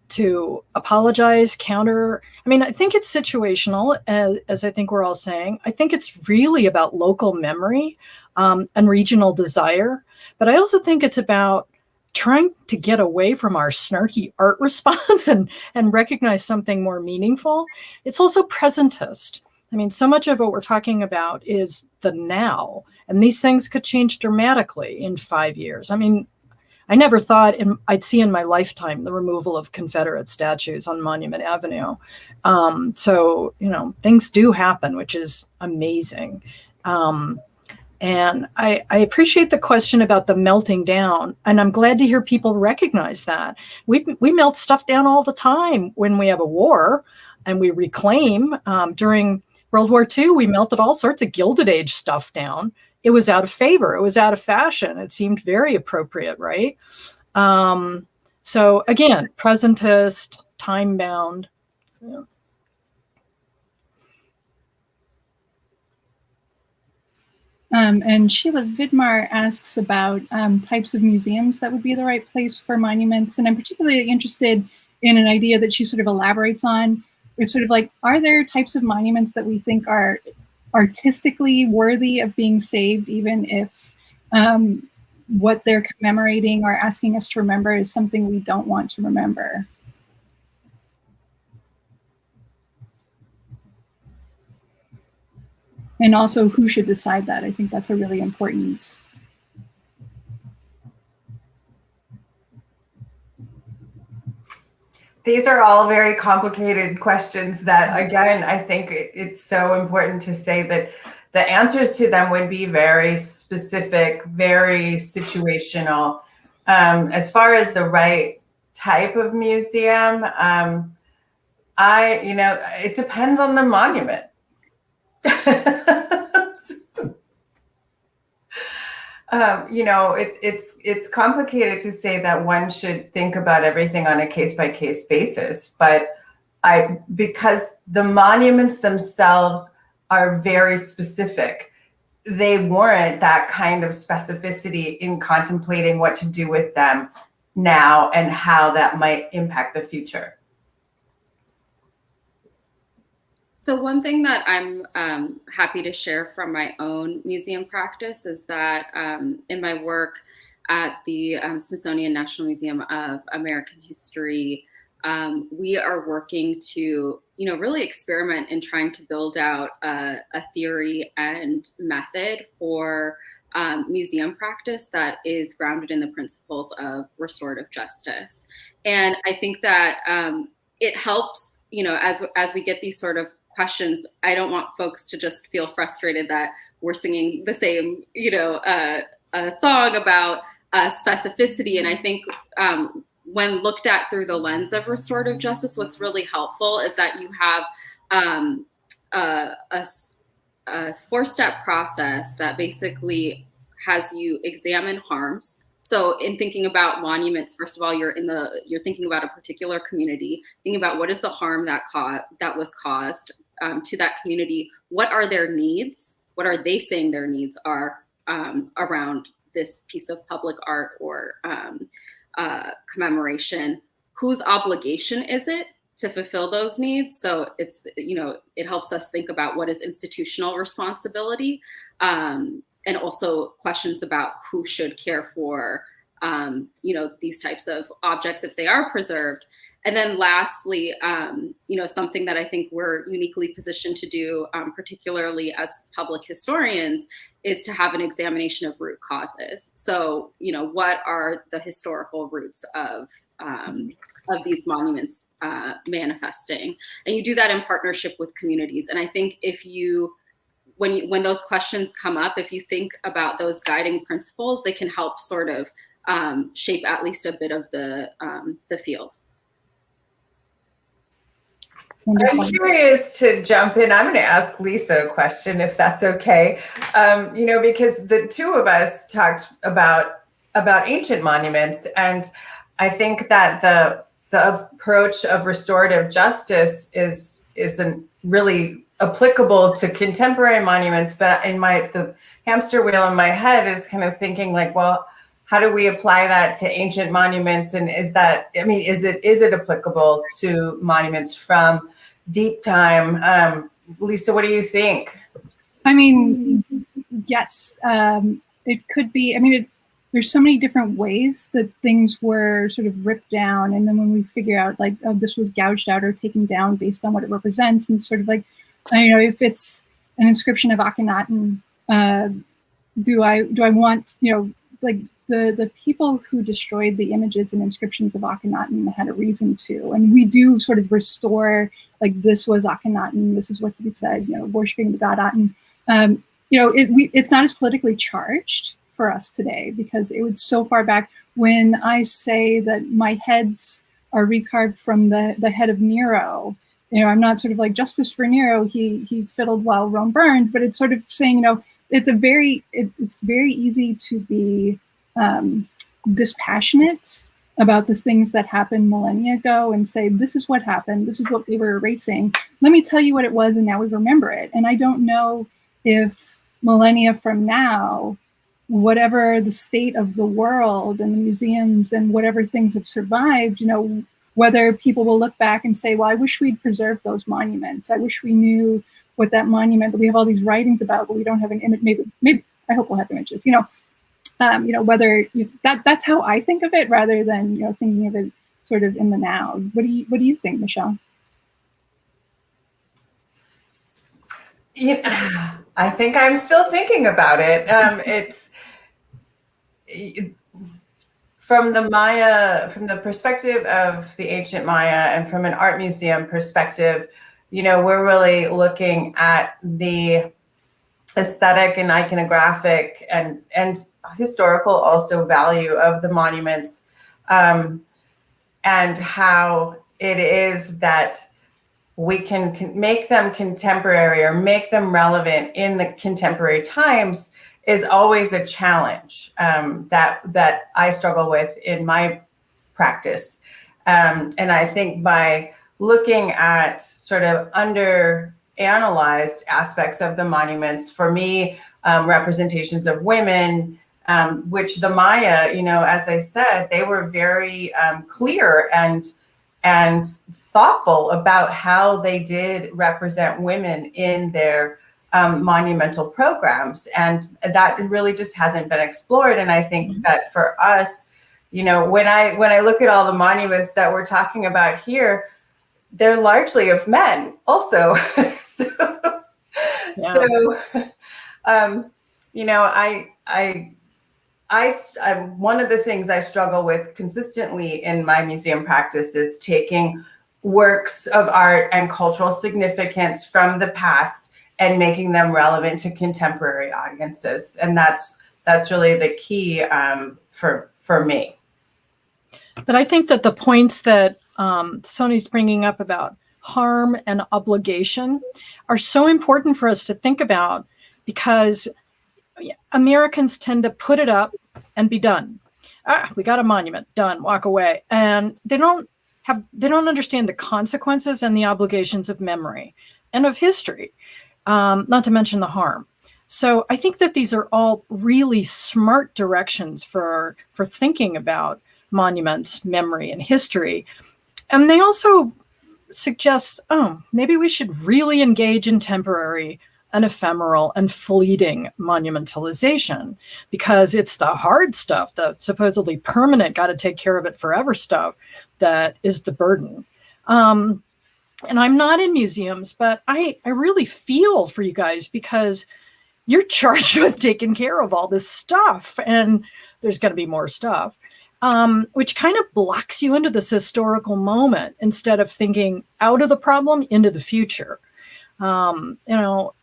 to apologize, counter. I mean, I think it's situational, as I think we're all saying. I think it's really about local memory and regional desire. But I also think it's about trying to get away from our snarky art response and recognize something more meaningful. It's also presentist. I mean, so much of what we're talking about is the now, and these things could change dramatically in 5 years. I mean, I never thought I'd see in my lifetime the removal of Confederate statues on Monument Avenue. So, you know, things do happen, which is amazing. And I appreciate the question about the melting down, and I'm glad to hear people recognize that. We melt stuff down all the time when we have a war, and we reclaim. During World War II, we melted all sorts of Gilded Age stuff down. It was out of favor. It was out of fashion. It seemed very appropriate, right? So again, presentist, time-bound. Yeah. And Sheila Vidmar asks about types of museums that would be the right place for monuments. And I'm particularly interested in an idea that she sort of elaborates on. It's sort of like, are there types of monuments that we think are artistically worthy of being saved, even if what they're commemorating or asking us to remember is something we don't want to remember? And also, who should decide that? I think that's a really important. These are all very complicated questions that, again, I think it's so important to say that the answers to them would be very specific, very situational. As far as the right type of museum, it depends on the monument. It's complicated to say that one should think about everything on a case-by-case basis, but because the monuments themselves are very specific, they warrant that kind of specificity in contemplating what to do with them now and how that might impact the future. So one thing that I'm happy to share from my own museum practice is that in my work at the Smithsonian National Museum of American History, we are working to, really experiment in trying to build out a theory and method for museum practice that is grounded in the principles of restorative justice. And I think that it helps, as we get these sort of questions, I don't want folks to just feel frustrated that we're singing the same, a song about specificity. And I think when looked at through the lens of restorative justice, what's really helpful is that you have a 4-step process that basically has you examine harms. So in thinking about monuments, first of all, you're thinking about a particular community, thinking about what is the harm that was caused to that community. What are their needs? What are they saying their needs are around this piece of public art or commemoration? Whose obligation is it to fulfill those needs? So it's, it helps us think about what is institutional responsibility. And also questions about who should care for, these types of objects if they are preserved. And then lastly, something that I think we're uniquely positioned to do, particularly as public historians, is to have an examination of root causes. So, what are the historical roots of these monuments manifesting? And you do that in partnership with communities. And I think when those questions come up, if you think about those guiding principles, they can help sort of shape at least a bit of the field. I'm curious to jump in. I'm going to ask Lisa a question, if that's okay. Because the two of us talked about ancient monuments, and I think that the approach of restorative justice isn't really applicable to contemporary monuments. But the hamster wheel in my head is kind of thinking like, well, how do we apply that to ancient monuments? And is it applicable to monuments from deep time? Lisa, what do you think? I mean, yes, it could be. I mean, there's so many different ways that things were sort of ripped down. And then when we figure out like, oh, this was gouged out or taken down based on what it represents, and sort of like, you know, if it's an inscription of Akhenaten, do I want, you know, like the people who destroyed the images and inscriptions of Akhenaten had a reason to, and we do sort of restore, like, this was Akhenaten, this is what he said, you know, worshiping the god Aten. You know, it's not as politically charged for us today because it was so far back. When I say that my heads are recarved from the head of Nero, you know, I'm not sort of like justice for Nero, he fiddled while Rome burned, but it's sort of saying, you know, it's very easy to be dispassionate about the things that happened millennia ago and say, this is what happened, this is what they were erasing. Let me tell you what it was, and now we remember it. And I don't know if millennia from now, whatever the state of the world and the museums and whatever things have survived, you know, whether people will look back and say, well, I wish we'd preserved those monuments. I wish we knew what that monument that we have all these writings about, but we don't have an image. Maybe I hope we'll have images. You know, whether that's how I think of it, rather than, you know, thinking of it sort of in the now. What do you think, Michelle? Yeah, I think I'm still thinking about it. It's from the Maya, from the perspective of the ancient Maya, and from an art museum perspective, you know, we're really looking at the aesthetic and iconographic and historical also value of the monuments, and how it is that we can make them contemporary or make them relevant in the contemporary times is always a challenge that I struggle with in my practice. And I think by looking at sort of under-analyzed aspects of the monuments, for me, representations of women, which the Maya, you know, as I said, they were very clear and thoughtful about how they did represent women in their monumental programs. And that really just hasn't been explored. And I think that for us, you know, when I look at all the monuments that we're talking about here, they're largely of men also. You know, one of the things I struggle with consistently in my museum practice is taking works of art and cultural significance from the past and making them relevant to contemporary audiences. And that's really the key for me. But I think that the points that Tsione's bringing up about harm and obligation are so important for us to think about, because Americans tend to put it up and be done. We got a monument, done, walk away. And they don't understand the consequences and the obligations of memory and of history, not to mention the harm. So I think that these are all really smart directions for thinking about monuments, memory, and history. And they also suggest, maybe we should really engage in temporary and ephemeral and fleeting monumentalization, because it's the hard stuff, the supposedly permanent, got to take care of it forever stuff, that is the burden. And I'm not in museums, but I really feel for you guys, because you're charged with taking care of all this stuff, and there's going to be more stuff, which kind of blocks you into this historical moment instead of thinking out of the problem into the future. You know,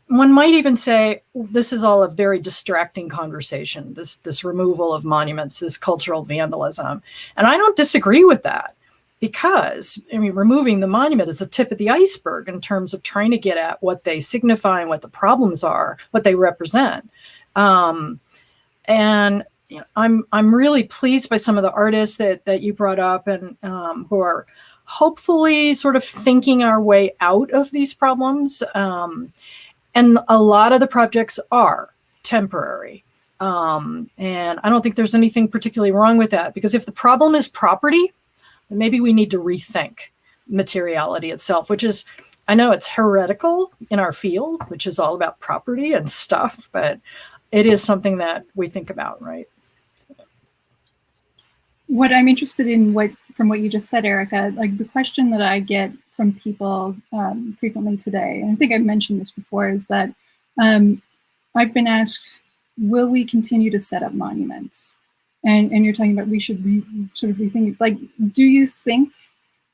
one might even say this is all a very distracting conversation, this removal of monuments, this cultural vandalism. And I don't disagree with that, because, I mean, removing the monument is the tip of the iceberg in terms of trying to get at what they signify and what the problems are, what they represent. And you know, I'm really pleased by some of the artists that you brought up, and who are hopefully sort of thinking our way out of these problems. And a lot of the projects are temporary. And I don't think there's anything particularly wrong with that, because if the problem is property, then maybe we need to rethink materiality itself, which is, I know it's heretical in our field, which is all about property and stuff, but it is something that we think about, right? what I'm interested in, from what you just said, Erika, like the question that I get from people frequently today, and I think I've mentioned this before, is that I've been asked, will we continue to set up monuments? And you're talking about we should sort of rethink, like, do you think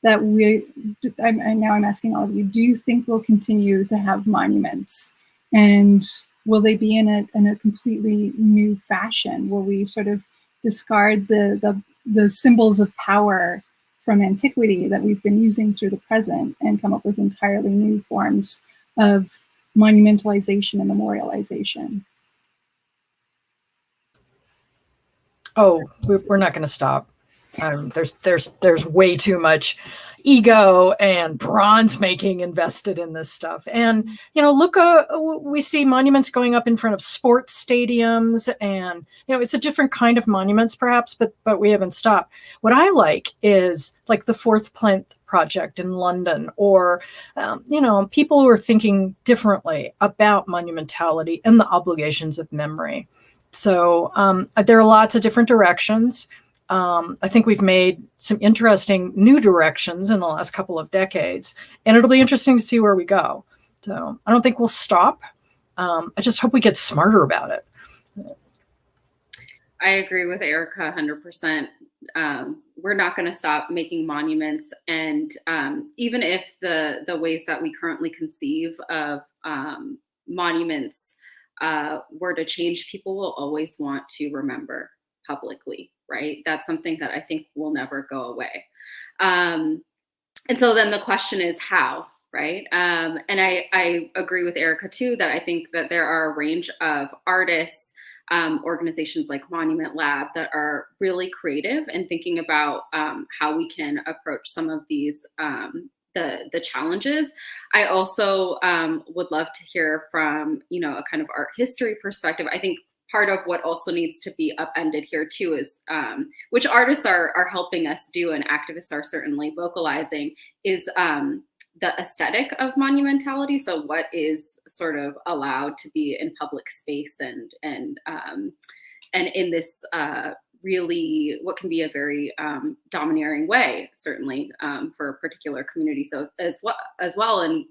that now I'm asking all of you, do you think we'll continue to have monuments? And will they be in a completely new fashion? Will we sort of discard the symbols of power from antiquity that we've been using through the present and come up with entirely new forms of monumentalization and memorialization? Oh, we're not going to stop. There's way too much ego and bronze making invested in this stuff. And, look, we see monuments going up in front of sports stadiums, and, it's a different kind of monuments perhaps, but we haven't stopped. What I like is like the Fourth Plinth Project in London, or, people who are thinking differently about monumentality and the obligations of memory. So there are lots of different directions. I think we've made some interesting new directions in the last couple of decades, and it'll be interesting to see where we go. So I don't think we'll stop. I just hope we get smarter about it. I agree with Erika 100%. We're not going to stop making monuments. And even if the ways that we currently conceive of monuments were to change, people will always want to remember publicly, right? That's something that I think will never go away. And so then the question is how, right? And I agree with Erika too, that I think that there are a range of artists, organizations like Monument Lab that are really creative and thinking about how we can approach some of these the challenges. I also would love to hear from, a kind of art history perspective. I think part of what also needs to be upended here too is, which artists are helping us do and activists are certainly vocalizing, is the aesthetic of monumentality. So what is sort of allowed to be in public space and in this really what can be a very domineering way, certainly for particular communities as well, and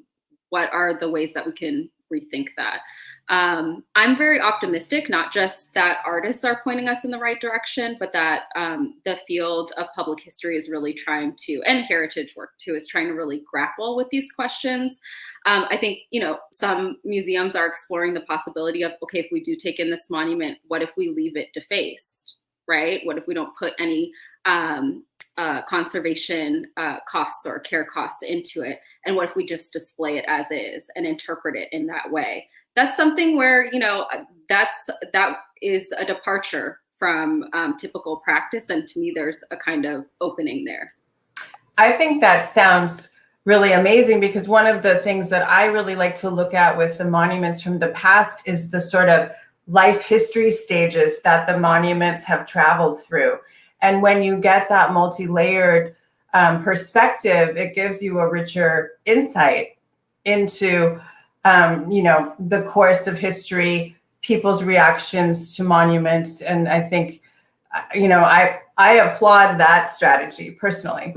what are the ways that we can rethink that. I'm very optimistic, not just that artists are pointing us in the right direction, but that the field of public history is really trying to, and heritage work too, is trying to really grapple with these questions. I think, some museums are exploring the possibility of, okay, if we do take in this monument, what if we leave it defaced, right? What if we don't put any conservation costs or care costs into it? And what if we just display it as is and interpret it in that way? That's something where, that is a departure from typical practice. And to me, there's a kind of opening there. I think that sounds really amazing, because one of the things that I really like to look at with the monuments from the past is the sort of life history stages that the monuments have traveled through. And when you get that multi-layered perspective, it gives you a richer insight into, the course of history, people's reactions to monuments. And I think, I applaud that strategy personally.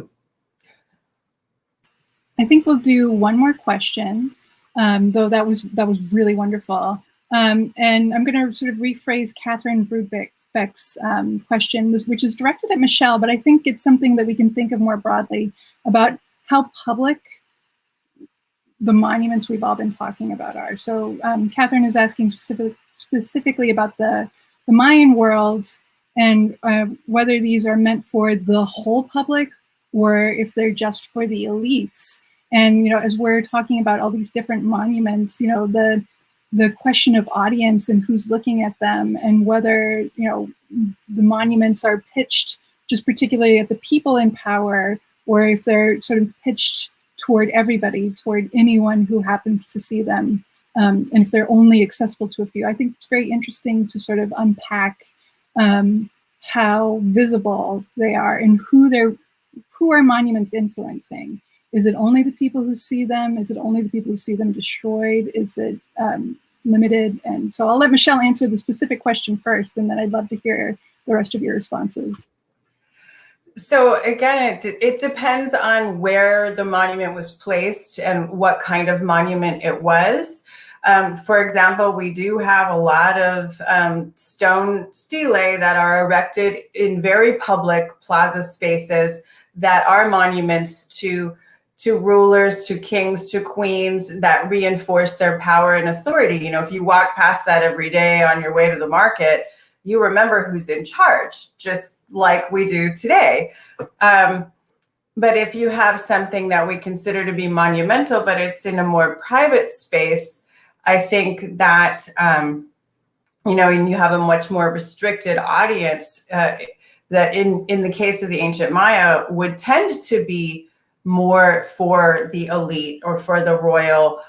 I think we'll do one more question, though that was really wonderful. And I'm going to sort of rephrase Catherine Brudbeck's question, which is directed at Michelle, but I think it's something that we can think of more broadly about how public the monuments we've all been talking about are. So Catherine is asking specifically about the Mayan worlds and whether these are meant for the whole public or if they're just for the elites. And, as we're talking about all these different monuments, the question of audience and who's looking at them, and whether, the monuments are pitched just particularly at the people in power, or if they're sort of pitched toward everybody, toward anyone who happens to see them, and if they're only accessible to a few. I think it's very interesting to sort of unpack how visible they are and who are monuments influencing. Is it only the people who see them? Is it only the people who see them destroyed? Is it limited? And so I'll let Michelle answer the specific question first, and then I'd love to hear the rest of your responses. So again, it depends on where the monument was placed and what kind of monument it was. For example, we do have a lot of stone stelae that are erected in very public plaza spaces that are monuments to rulers, to kings, to queens, that reinforce their power and authority. You know, if you walk past that every day on your way to the market, you remember who's in charge, just like we do today. But if you have something that we consider to be monumental, but it's in a more private space, I think that, you know, and you have a much more restricted audience, that in the case of the ancient Maya would tend to be more for the elite or for the royal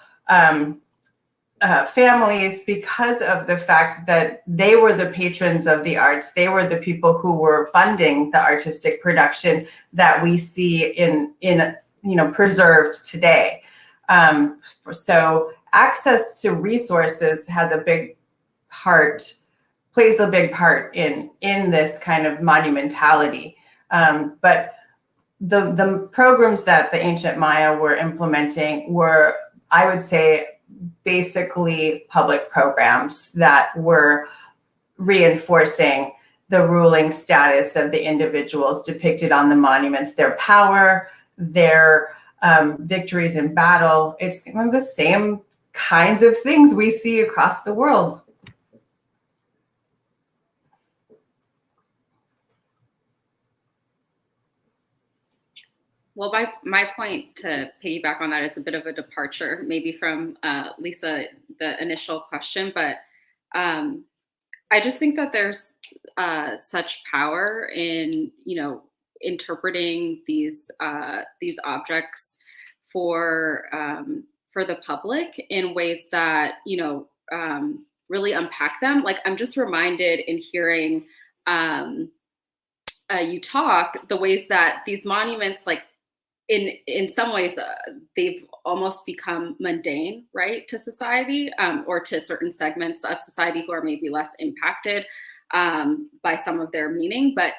families, because of the fact that they were the patrons of the arts. They were the people who were funding the artistic production that we see in you know, preserved today. So access to resources has a big part, plays a big part in this kind of monumentality. But the programs that the ancient Maya were implementing were, I would say, basically public programs that were reinforcing the ruling status of the individuals depicted on the monuments, their power, their victories in battle. It's one of the same kinds of things we see across the world. Well, my point to piggyback on that is a bit of a departure, maybe from Lisa, the initial question, but I just think that there's such power in, you know, interpreting these objects for the public in ways that, you know, really unpack them. Like, I'm just reminded in hearing you talk, the ways that these monuments, like, in some ways, they've almost become mundane, right, to society, or to certain segments of society who are maybe less impacted by some of their meaning. But,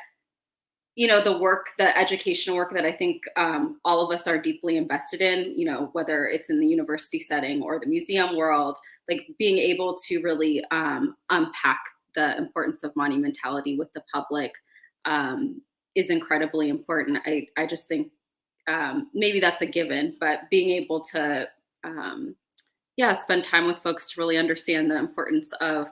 you know, the educational work that I think all of us are deeply invested in, you know, whether it's in the university setting or the museum world, like being able to really unpack the importance of monumentality with the public is incredibly important. I just think maybe that's a given, but being able to, spend time with folks to really understand the importance of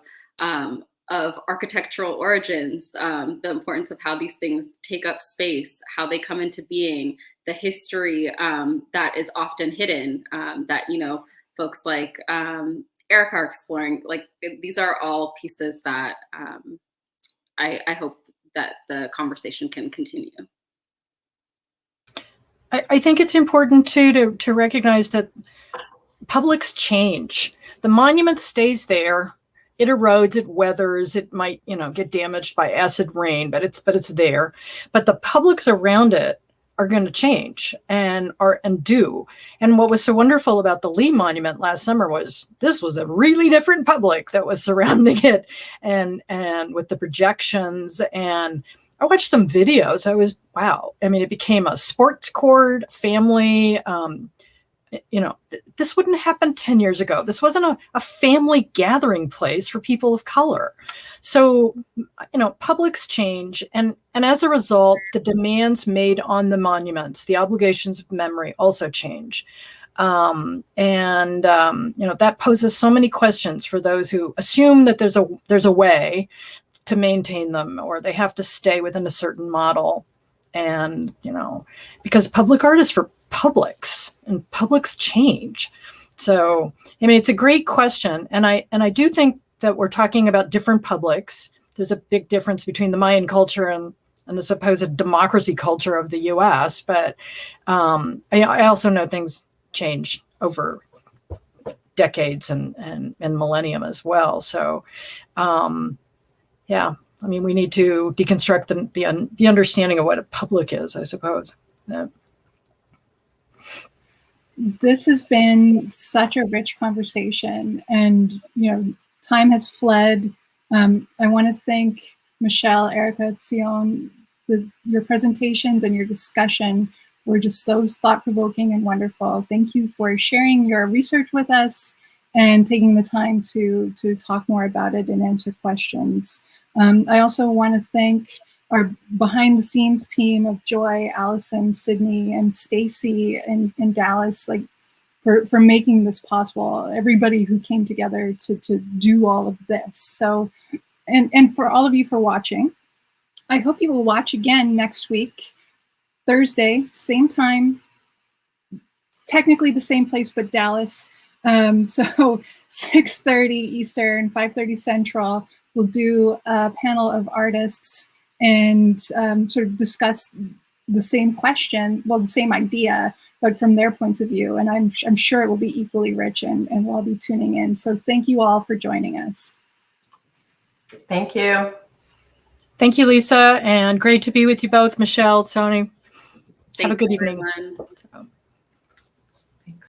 architectural origins, the importance of how these things take up space, how they come into being, the history that is often hidden, that, you know, folks like Erika are exploring. Like, these are all pieces that I hope that the conversation can continue. I think it's important too to recognize that publics change. The monument stays there. It erodes, it weathers, it might, you know, get damaged by acid rain, but it's there. But the publics around it are going to change and do. And what was so wonderful about the Lee Monument last summer was this was a really different public that was surrounding it, and with the projections. And I watched some videos. Wow. I mean, it became a sports court, family. You know, this wouldn't happen 10 years ago. This wasn't a family gathering place for people of color. So, you know, publics change. And as a result, the demands made on the monuments, the obligations of memory also change. You know, that poses so many questions for those who assume that there's a way to maintain them, or they have to stay within a certain model. And, you know, because public art is for publics, and publics change. So, I mean, it's a great question. And I do think that we're talking about different publics. There's a big difference between the Mayan culture and the supposed democracy culture of the US. But I also know things change over decades and millennium as well. So, yeah, I mean, we need to deconstruct the understanding of what a public is, I suppose. Yeah. This has been such a rich conversation, and, you know, time has fled. I want to thank Michelle, Erika, Tsione, your presentations and your discussion were just so thought-provoking and wonderful. Thank you for sharing your research with us and taking the time to talk more about it and answer questions. I also want to thank our behind-the-scenes team of Joy, Allison, Sydney, and Stacy in Dallas, like for making this possible. Everybody who came together to do all of this. So, and for all of you for watching. I hope you will watch again next week, Thursday, same time, technically the same place, but Dallas. So 6:30 Eastern, 5:30 Central, we'll do a panel of artists and sort of discuss the same question, well, the same idea, but from their points of view. And I'm sure it will be equally rich, and we'll all be tuning in. So thank you all for joining us. Thank you. Thank you, Lisa, and great to be with you both, Michelle, Tsione. Have a good evening. Everyone.